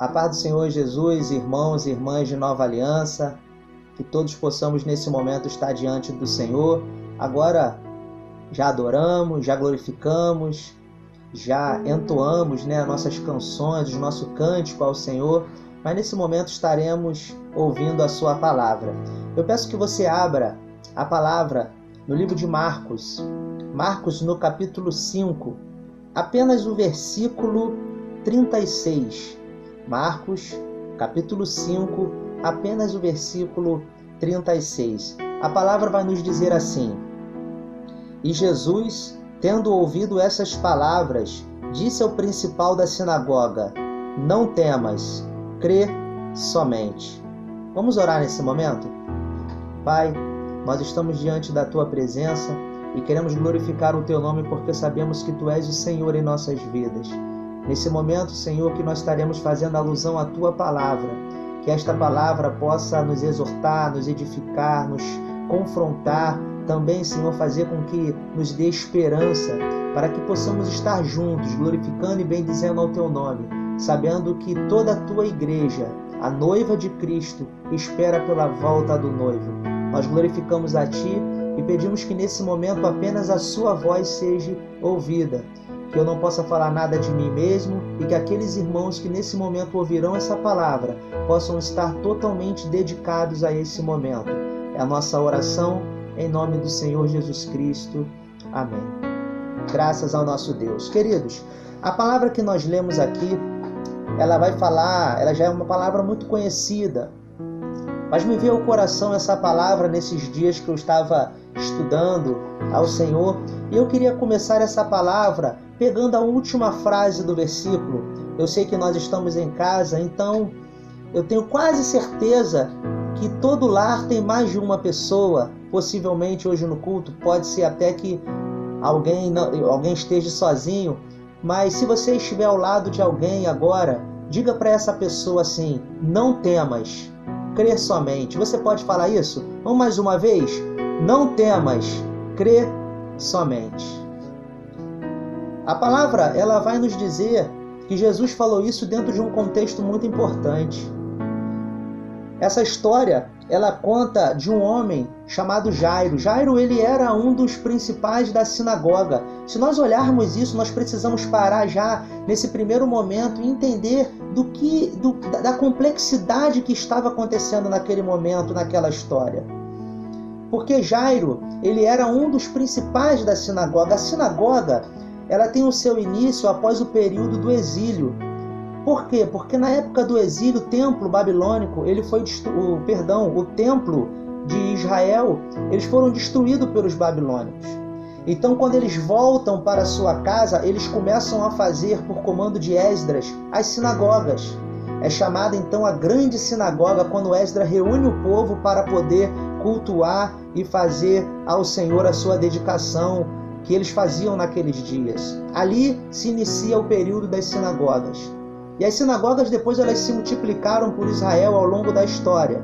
A paz do Senhor Jesus, irmãos e irmãs de Nova Aliança, que todos possamos nesse momento estar diante do Senhor. Agora já adoramos, já glorificamos, já entoamos nossas canções, o nosso cântico ao Senhor, mas nesse momento estaremos ouvindo a sua palavra. Eu peço que você abra a palavra no livro de Marcos, no capítulo 5, apenas o versículo 36. Marcos, capítulo 5, apenas o versículo 36. A palavra vai nos dizer assim: E Jesus, tendo ouvido essas palavras, disse ao principal da sinagoga: Não temas, crê somente. Vamos orar nesse momento? Pai, nós estamos diante da Tua presença e queremos glorificar o Teu nome porque sabemos que Tu és o Senhor em nossas vidas. Nesse momento, Senhor, que nós estaremos fazendo alusão à Tua palavra, que esta palavra possa nos exortar, nos edificar, nos confrontar, também, Senhor, fazer com que nos dê esperança, para que possamos estar juntos, glorificando e bendizendo ao Teu nome, sabendo que toda a Tua igreja, a noiva de Cristo, espera pela volta do noivo. Nós glorificamos a Ti e pedimos que nesse momento apenas a Sua voz seja ouvida, que eu não possa falar nada de mim mesmo e que aqueles irmãos que nesse momento ouvirão essa palavra possam estar totalmente dedicados a esse momento. É a nossa oração em nome do Senhor Jesus Cristo. Amém. Graças ao nosso Deus. Queridos, a palavra que nós lemos aqui, ela já é uma palavra muito conhecida, mas me veio ao coração essa palavra nesses dias que eu estava estudando ao Senhor, e eu queria começar essa palavra pegando a última frase do versículo. Eu sei que nós estamos em casa, então eu tenho quase certeza que todo lar tem mais de uma pessoa, possivelmente hoje no culto, pode ser até que alguém esteja sozinho, mas se você estiver ao lado de alguém agora, diga para essa pessoa assim: não temas, crê somente. Você pode falar isso? Vamos mais uma vez? Não temas, crê somente. A palavra, ela vai nos dizer que Jesus falou isso dentro de um contexto muito importante. Essa história, ela conta de um homem chamado Jairo. Jairo, ele era um dos principais da sinagoga. Se nós olharmos isso, nós precisamos parar já nesse primeiro momento e entender da complexidade que estava acontecendo naquele momento, naquela história. Porque Jairo, ele era um dos principais da sinagoga. A sinagoga, ela tem o seu início após o período do exílio. Por quê? Porque na época do exílio, o templo babilônico, o templo de Israel, eles foram destruídos pelos babilônicos. Então, quando eles voltam para a sua casa, eles começam a fazer, por comando de Esdras, as sinagogas. É chamada então a grande sinagoga, quando Esdras reúne o povo para poder cultuar e fazer ao Senhor a sua dedicação que eles faziam naqueles dias. Ali se inicia o período das sinagogas. E as sinagogas depois elas se multiplicaram por Israel ao longo da história.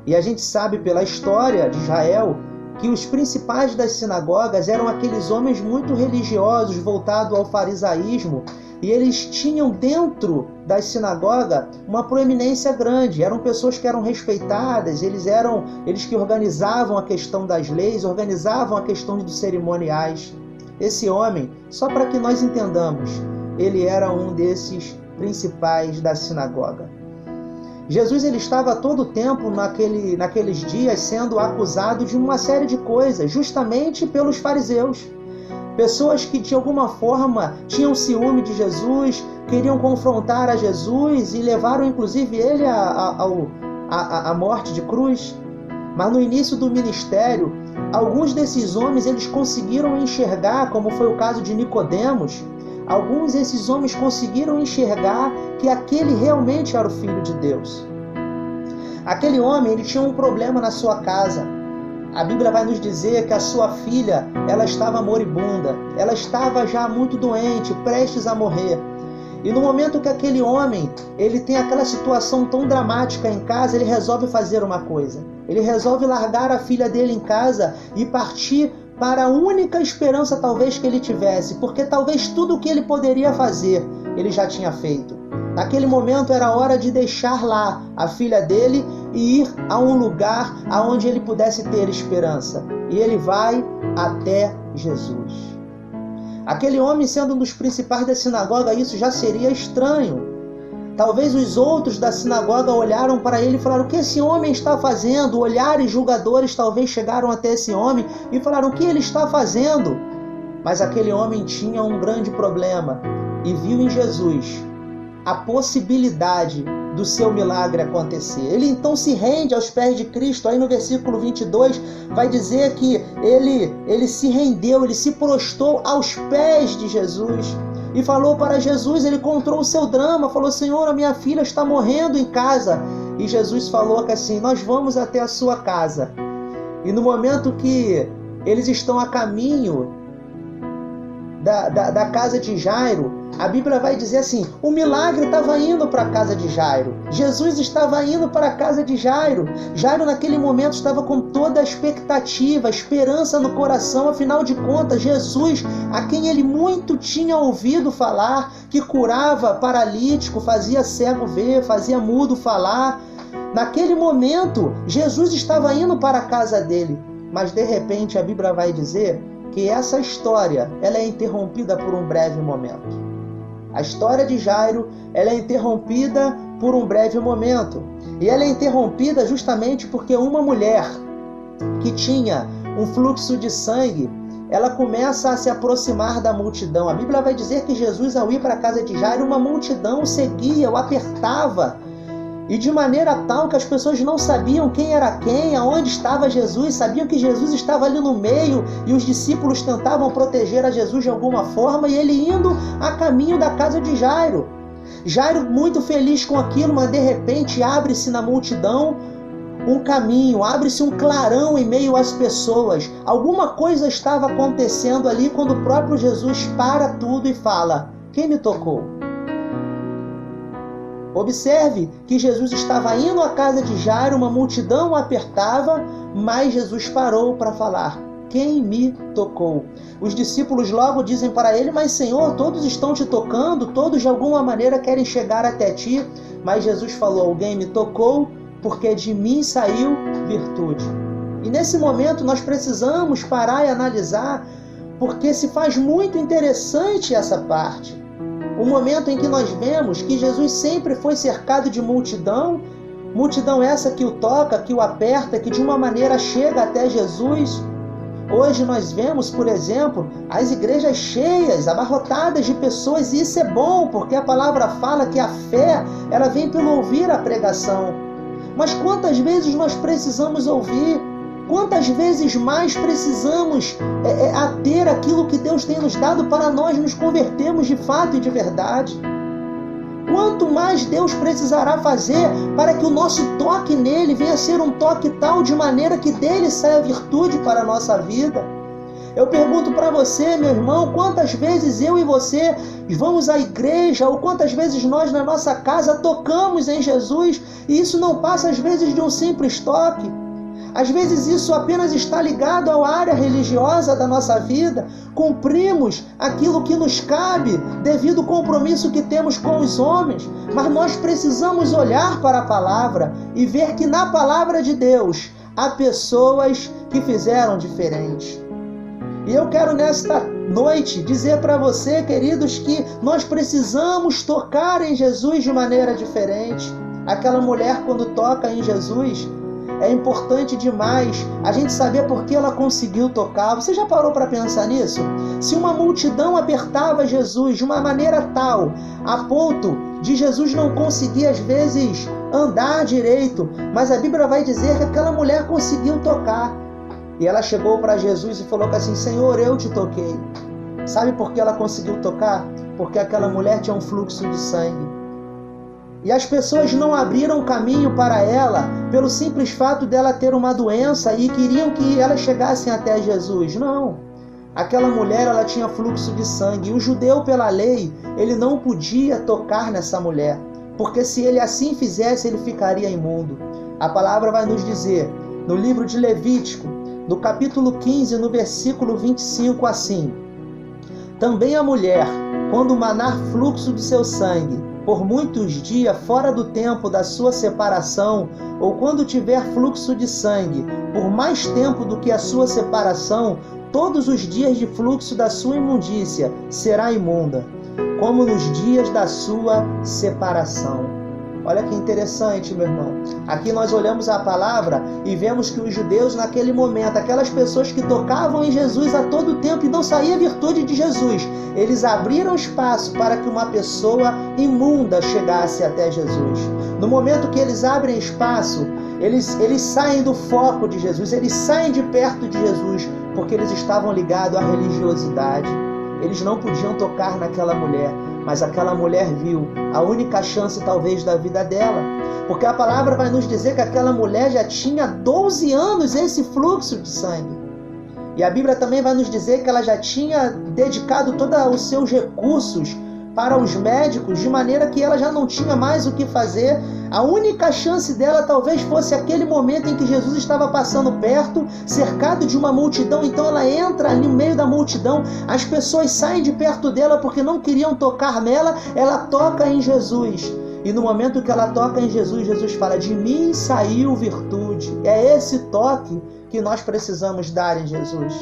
E a gente sabe pela história de Israel que os principais das sinagogas eram aqueles homens muito religiosos, voltados ao farisaísmo, e eles tinham dentro das sinagogas uma proeminência grande. Eram pessoas que eram respeitadas, eles que organizavam a questão das leis, organizavam a questão dos cerimoniais. Esse homem, só para que nós entendamos, ele era um desses principais da sinagoga. Jesus, ele estava todo o tempo naqueles dias sendo acusado de uma série de coisas, justamente pelos fariseus. Pessoas que de alguma forma tinham ciúme de Jesus, queriam confrontar a Jesus e levaram inclusive ele à morte de cruz. Mas no início do ministério, alguns desses homens eles conseguiram enxergar, como foi o caso de Nicodemos. Alguns desses homens conseguiram enxergar que aquele realmente era o Filho de Deus. Aquele homem, ele tinha um problema na sua casa. A Bíblia vai nos dizer que a sua filha, ela estava moribunda. Ela estava já muito doente, prestes a morrer. E no momento que aquele homem, ele tem aquela situação tão dramática em casa, ele resolve fazer uma coisa. Ele resolve largar a filha dele em casa e partir para a única esperança talvez que ele tivesse, porque talvez tudo o que ele poderia fazer, ele já tinha feito. Naquele momento era hora de deixar lá a filha dele e ir a um lugar aonde ele pudesse ter esperança. E ele vai até Jesus. Aquele homem, sendo um dos principais da sinagoga, isso já seria estranho. Talvez os outros da sinagoga olharam para ele e falaram: o que esse homem está fazendo? Olhares julgadores talvez chegaram até esse homem e falaram: o que ele está fazendo? Mas aquele homem tinha um grande problema e viu em Jesus a possibilidade do seu milagre acontecer. Ele então se rende aos pés de Cristo. Aí no versículo 22 vai dizer que ele se rendeu, ele se prostrou aos pés de Jesus e falou para Jesus. Ele contou o seu drama, falou: Senhor, a minha filha está morrendo em casa. E Jesus falou que assim: nós vamos até a sua casa. E no momento que eles estão a caminho da casa de Jairo, a Bíblia vai dizer assim: o milagre estava indo para a casa de Jairo. Jesus estava indo para a casa de Jairo. Jairo naquele momento estava com toda a expectativa, a esperança no coração. Afinal de contas, Jesus, a quem ele muito tinha ouvido falar, que curava paralítico, fazia cego ver, fazia mudo falar. Naquele momento, Jesus estava indo para a casa dele. Mas de repente a Bíblia vai dizer que essa história ela é interrompida por um breve momento. A história de Jairo ela é interrompida por um breve momento. E ela é interrompida justamente porque uma mulher que tinha um fluxo de sangue, ela começa a se aproximar da multidão. A Bíblia vai dizer que Jesus, ao ir para a casa de Jairo, uma multidão o seguia, o apertava. E de maneira tal que as pessoas não sabiam quem era quem, aonde estava Jesus, sabiam que Jesus estava ali no meio e os discípulos tentavam proteger a Jesus de alguma forma e ele indo a caminho da casa de Jairo. Jairo muito feliz com aquilo, mas de repente abre-se na multidão um caminho, abre-se um clarão em meio às pessoas. Alguma coisa estava acontecendo ali quando o próprio Jesus para tudo e fala: quem me tocou? Observe que Jesus estava indo à casa de Jairo, uma multidão o apertava, mas Jesus parou para falar: quem me tocou? Os discípulos logo dizem para ele: mas Senhor, todos estão te tocando, todos de alguma maneira querem chegar até ti. Mas Jesus falou: alguém me tocou, porque de mim saiu virtude. E nesse momento nós precisamos parar e analisar, porque se faz muito interessante essa parte. O momento em que nós vemos que Jesus sempre foi cercado de multidão, multidão essa que o toca, que o aperta, que de uma maneira chega até Jesus. Hoje nós vemos, por exemplo, as igrejas cheias, abarrotadas de pessoas, e isso é bom, porque a palavra fala que a fé, ela vem pelo ouvir a pregação. Mas quantas vezes nós precisamos ouvir? Quantas vezes mais precisamos ter aquilo que Deus tem nos dado para nós nos convertermos de fato e de verdade? Quanto mais Deus precisará fazer para que o nosso toque nele venha a ser um toque tal de maneira que dele saia virtude para a nossa vida? Eu pergunto para você, meu irmão, quantas vezes eu e você vamos à igreja, ou quantas vezes nós na nossa casa tocamos em Jesus, e isso não passa às vezes de um simples toque. Às vezes isso apenas está ligado à área religiosa da nossa vida. Cumprimos aquilo que nos cabe devido ao compromisso que temos com os homens. Mas nós precisamos olhar para a palavra e ver que na palavra de Deus há pessoas que fizeram diferente. E eu quero nesta noite dizer para você, queridos, que nós precisamos tocar em Jesus de maneira diferente. Aquela mulher, quando toca em Jesus, é importante demais a gente saber por que ela conseguiu tocar. Você já parou para pensar nisso? Se uma multidão apertava Jesus de uma maneira tal, a ponto de Jesus não conseguir às vezes andar direito, mas a Bíblia vai dizer que aquela mulher conseguiu tocar. E ela chegou para Jesus e falou assim: Senhor, eu te toquei. Sabe por que ela conseguiu tocar? Porque aquela mulher tinha um fluxo de sangue. E as pessoas não abriram caminho para ela pelo simples fato dela ter uma doença e queriam que elas chegassem até Jesus. Não. Aquela mulher, ela tinha fluxo de sangue. E o judeu, pela lei, ele não podia tocar nessa mulher, porque se ele assim fizesse, ele ficaria imundo. A palavra vai nos dizer, no livro de Levítico, no capítulo 15, no versículo 25, assim: também a mulher, quando manar fluxo de seu sangue, por muitos dias fora do tempo da sua separação, ou quando tiver fluxo de sangue, por mais tempo do que a sua separação, todos os dias de fluxo da sua imundícia será imunda, como nos dias da sua separação. Olha que interessante, meu irmão. Aqui nós olhamos a palavra e vemos que os judeus naquele momento, aquelas pessoas que tocavam em Jesus a todo tempo e não saía virtude de Jesus, eles abriram espaço para que uma pessoa imunda chegasse até Jesus. No momento que eles abrem espaço, eles saem do foco de Jesus, eles saem de perto de Jesus, porque eles estavam ligados à religiosidade. Eles não podiam tocar naquela mulher, mas aquela mulher viu a única chance talvez da vida dela, porque a palavra vai nos dizer que aquela mulher já tinha 12 anos esse fluxo de sangue. E a Bíblia também vai nos dizer que ela já tinha dedicado todos os seus recursos para os médicos, de maneira que ela já não tinha mais o que fazer. A única chance dela talvez fosse aquele momento em que Jesus estava passando perto, cercado de uma multidão. Então ela entra ali no meio da multidão, as pessoas saem de perto dela porque não queriam tocar nela, ela toca em Jesus. E no momento que ela toca em Jesus, Jesus fala: de mim saiu virtude. É esse toque que nós precisamos dar em Jesus.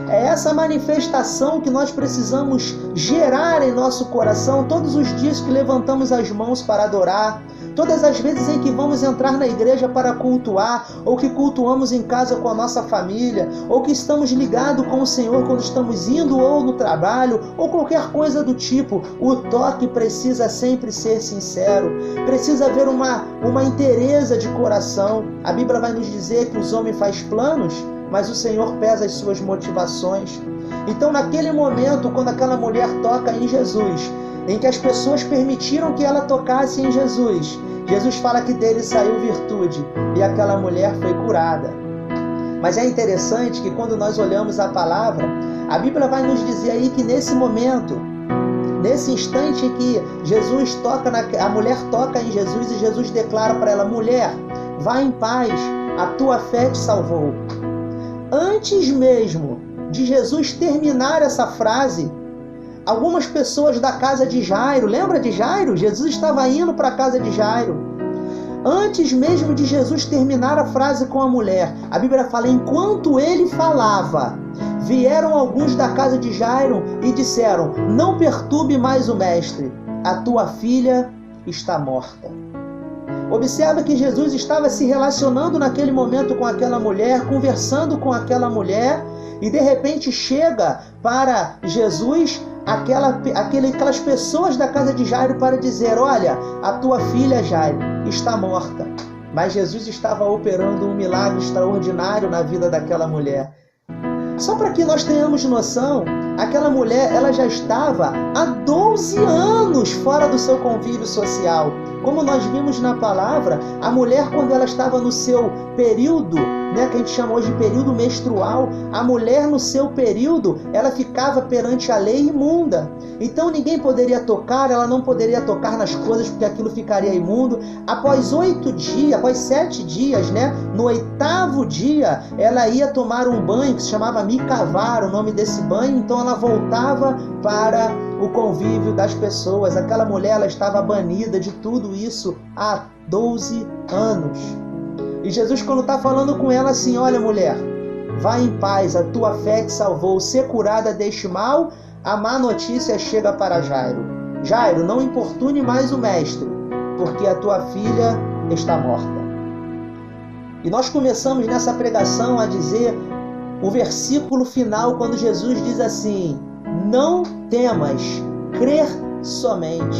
É essa manifestação que nós precisamos gerar em nosso coração todos os dias que levantamos as mãos para adorar, todas as vezes em que vamos entrar na igreja para cultuar, ou que cultuamos em casa com a nossa família, ou que estamos ligados com o Senhor quando estamos indo ou no trabalho, ou qualquer coisa do tipo. O toque precisa sempre ser sincero, precisa haver uma inteireza de coração. A Bíblia vai nos dizer que os homens fazem planos, mas o Senhor pesa as suas motivações. Então, naquele momento, quando aquela mulher toca em Jesus, em que as pessoas permitiram que ela tocasse em Jesus, Jesus fala que dele saiu virtude e aquela mulher foi curada. Mas é interessante que quando nós olhamos a palavra, a Bíblia vai nos dizer aí que nesse momento, nesse instante em que Jesus toca, a mulher toca em Jesus e Jesus declara para ela: mulher, vá em paz, a tua fé te salvou. Antes mesmo de Jesus terminar essa frase, algumas pessoas da casa de Jairo, lembra de Jairo? Jesus estava indo para a casa de Jairo. Antes mesmo de Jesus terminar a frase com a mulher, a Bíblia fala: enquanto ele falava, vieram alguns da casa de Jairo e disseram: não perturbe mais o mestre, a tua filha está morta. Observa que Jesus estava se relacionando naquele momento com aquela mulher, conversando com aquela mulher, e de repente chega para Jesus aquelas pessoas da casa de Jairo para dizer: olha, a tua filha Jairo está morta. Mas Jesus estava operando um milagre extraordinário na vida daquela mulher. Só para que nós tenhamos noção, aquela mulher ela já estava há 12 anos fora do seu convívio social. Como nós vimos na palavra, a mulher, quando ela estava no seu período, que a gente chama hoje de período menstrual, a mulher no seu período, ela ficava perante a lei imunda. Então ninguém poderia tocar, ela não poderia tocar nas coisas porque aquilo ficaria imundo. Após 7 dias, no 8º dia, ela ia tomar um banho que se chamava Mikavar, o nome desse banho. Então ela voltava para o convívio das pessoas. Aquela mulher, ela estava banida de tudo isso há 12 anos. E Jesus, quando está falando com ela assim: olha, mulher, vá em paz, a tua fé te salvou, ser curada deste mal, a má notícia chega para Jairo: Jairo, não importune mais o mestre, porque a tua filha está morta. E nós começamos nessa pregação a dizer o versículo final, quando Jesus diz assim: não temas, crer somente.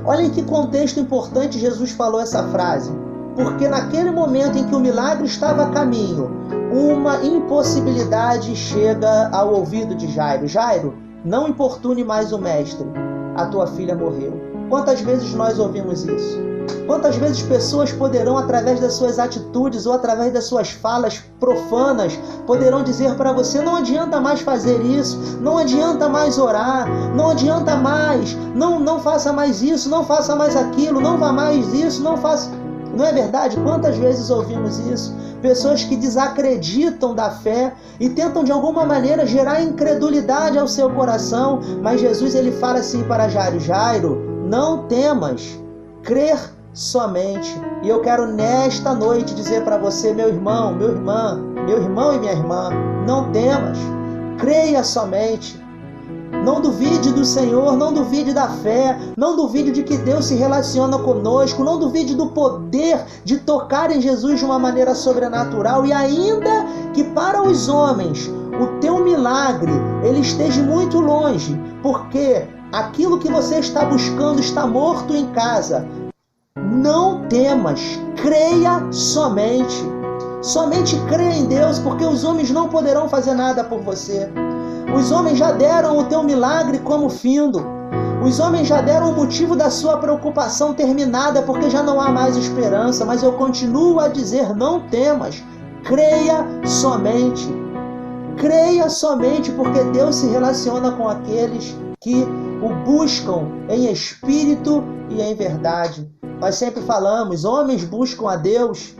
Olha em que contexto importante Jesus falou essa frase. Porque naquele momento em que o milagre estava a caminho, uma impossibilidade chega ao ouvido de Jairo: Jairo, não importune mais o mestre, a tua filha morreu. Quantas vezes nós ouvimos isso? Quantas vezes pessoas poderão, através das suas atitudes ou através das suas falas profanas, poderão dizer para você: não adianta mais fazer isso, não adianta mais orar, não adianta mais, não faça mais isso, não faça mais aquilo, não vá mais isso, não faça... Não é verdade? Quantas vezes ouvimos isso? Pessoas que desacreditam da fé e tentam de alguma maneira gerar incredulidade ao seu coração. Mas Jesus, ele fala assim para Jairo: Jairo, não temas, crer somente. E eu quero nesta noite dizer para você, meu irmão, minha irmã, meu irmão e minha irmã, não temas, creia somente. Não duvide do Senhor, não duvide da fé, não duvide de que Deus se relaciona conosco, não duvide do poder de tocar em Jesus de uma maneira sobrenatural. E ainda que para os homens o teu milagre ele esteja muito longe, porque aquilo que você está buscando está morto em casa, não temas, creia somente. Somente creia em Deus, porque os homens não poderão fazer nada por você. Os homens já deram o teu milagre como findo. Os homens já deram o motivo da sua preocupação terminada, porque já não há mais esperança. Mas eu continuo a dizer, não temas, creia somente. Creia somente, porque Deus se relaciona com aqueles que o buscam em espírito e em verdade. Nós sempre falamos, homens buscam a Deus.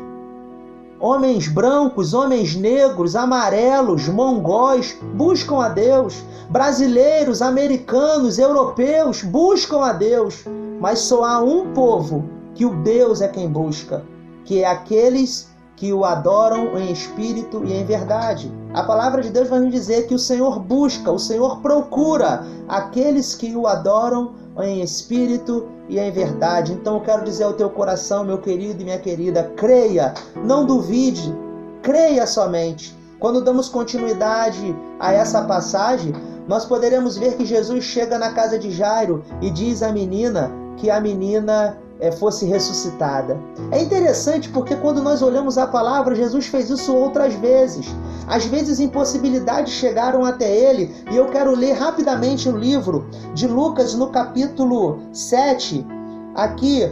Homens brancos, homens negros, amarelos, mongóis, buscam a Deus. Brasileiros, americanos, europeus, buscam a Deus. Mas só há um povo que o Deus é quem busca, que é aqueles que o adoram em espírito e em verdade. A palavra de Deus vai nos dizer que o Senhor busca, o Senhor procura aqueles que o adoram em espírito e em verdade. Então eu quero dizer ao teu coração, meu querido e minha querida, creia, não duvide, creia somente. Quando damos continuidade a essa passagem, nós poderemos ver que Jesus chega na casa de Jairo e diz à menina que a menina fosse ressuscitada. É interessante porque quando nós olhamos a palavra, Jesus fez isso outras vezes. Às vezes impossibilidades chegaram até ele, e eu quero ler rapidamente o livro de Lucas no capítulo 7, aqui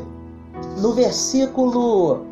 no versículo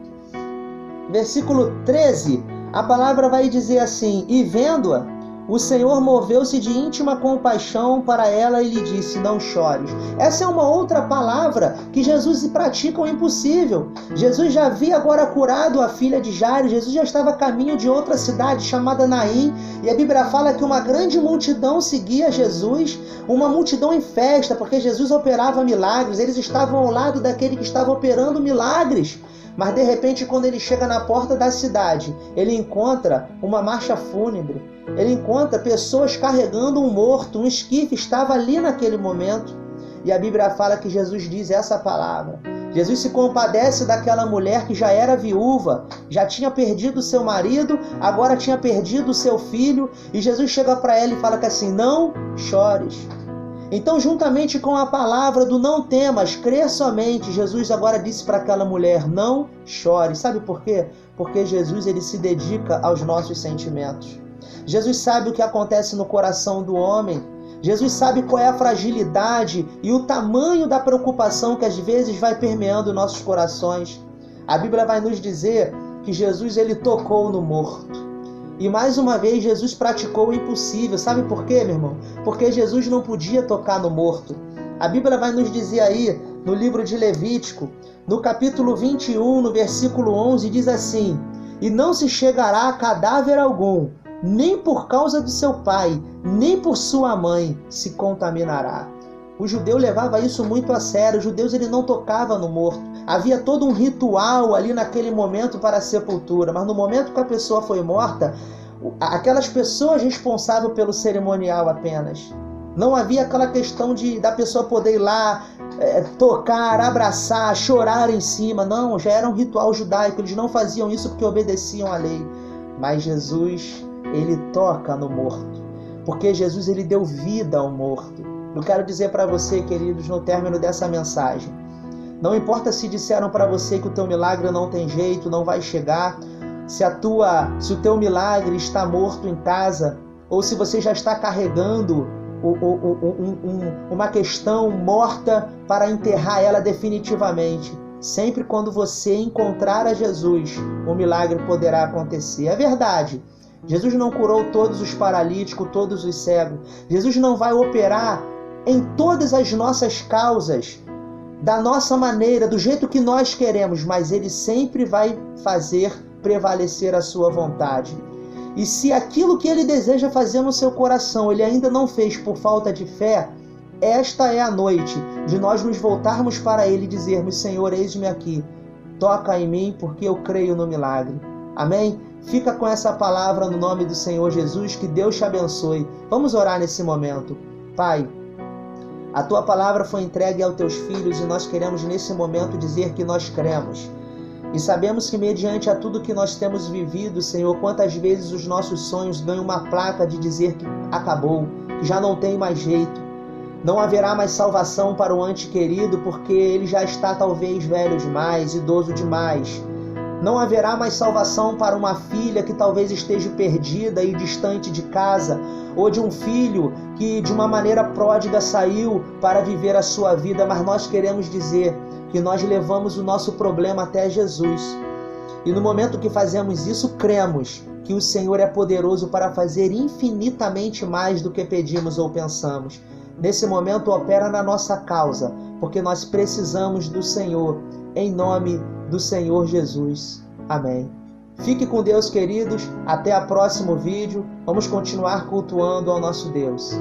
13, a palavra vai dizer assim: e vendo-a, o Senhor moveu-se de íntima compaixão para ela e lhe disse, não chores. Essa é uma outra palavra que Jesus pratica o impossível. Jesus já havia agora curado a filha de Jairo, Jesus já estava a caminho de outra cidade chamada Naim, e a Bíblia fala que uma grande multidão seguia Jesus, uma multidão em festa, porque Jesus operava milagres, eles estavam ao lado daquele que estava operando milagres. Mas de repente, quando ele chega na porta da cidade, ele encontra uma marcha fúnebre, ele encontra pessoas carregando um morto, um esquife estava ali naquele momento. E a Bíblia fala que Jesus diz essa palavra. Jesus se compadece daquela mulher que já era viúva, já tinha perdido seu marido, agora tinha perdido seu filho, e Jesus chega para ela e fala que assim, não chores. Então, juntamente com a palavra do não temas, crer somente, Jesus agora disse para aquela mulher, não chore. Sabe por quê? Porque Jesus ele se dedica aos nossos sentimentos. Jesus sabe o que acontece no coração do homem. Jesus sabe qual é a fragilidade e o tamanho da preocupação que às vezes vai permeando nossos corações. A Bíblia vai nos dizer que Jesus ele tocou no morto. E mais uma vez Jesus praticou o impossível. Sabe por quê, meu irmão? Porque Jesus não podia tocar no morto. A Bíblia vai nos dizer aí, no livro de Levítico, no capítulo 21, no versículo 11, diz assim, e não se chegará a cadáver algum, nem por causa do seu pai, nem por sua mãe se contaminará. O judeu levava isso muito a sério. Os judeus ele não tocava no morto. Havia todo um ritual ali naquele momento para a sepultura. Mas no momento que a pessoa foi morta, aquelas pessoas responsáveis pelo cerimonial apenas. Não havia aquela questão da pessoa poder ir lá, tocar, abraçar, chorar em cima. Não, já era um ritual judaico. Eles não faziam isso porque obedeciam à lei. Mas Jesus, ele toca no morto. Porque Jesus ele deu vida ao morto. Eu quero dizer para você, queridos, no término dessa mensagem, não importa se disseram para você que o teu milagre não tem jeito, não vai chegar, se o teu milagre está morto em casa, ou se você já está carregando uma questão morta para enterrar ela definitivamente. Sempre quando você encontrar a Jesus, o milagre poderá acontecer. É verdade. Jesus não curou todos os paralíticos, todos os cegos. Jesus não vai operar em todas as nossas causas, da nossa maneira, do jeito que nós queremos, mas Ele sempre vai fazer prevalecer a sua vontade. E se aquilo que Ele deseja fazer no seu coração, Ele ainda não fez por falta de fé, esta é a noite de nós nos voltarmos para Ele e dizermos: Senhor, eis-me aqui, toca em mim, porque eu creio no milagre. Amém? Fica com essa palavra no nome do Senhor Jesus, que Deus te abençoe. Vamos orar nesse momento. Pai, a Tua palavra foi entregue aos Teus filhos e nós queremos nesse momento dizer que nós cremos. E sabemos que mediante a tudo que nós temos vivido, Senhor, quantas vezes os nossos sonhos ganham uma placa de dizer que acabou, que já não tem mais jeito. Não haverá mais salvação para o ente querido, porque ele já está talvez velho demais, idoso demais. Não haverá mais salvação para uma filha que talvez esteja perdida e distante de casa, ou de um filho que de uma maneira pródiga saiu para viver a sua vida, mas nós queremos dizer que nós levamos o nosso problema até Jesus. E no momento que fazemos isso, cremos que o Senhor é poderoso para fazer infinitamente mais do que pedimos ou pensamos. Nesse momento, opera na nossa causa, porque nós precisamos do Senhor, em nome do Senhor Jesus. Amém. Fique com Deus, queridos. Até o próximo vídeo. Vamos continuar cultuando ao nosso Deus.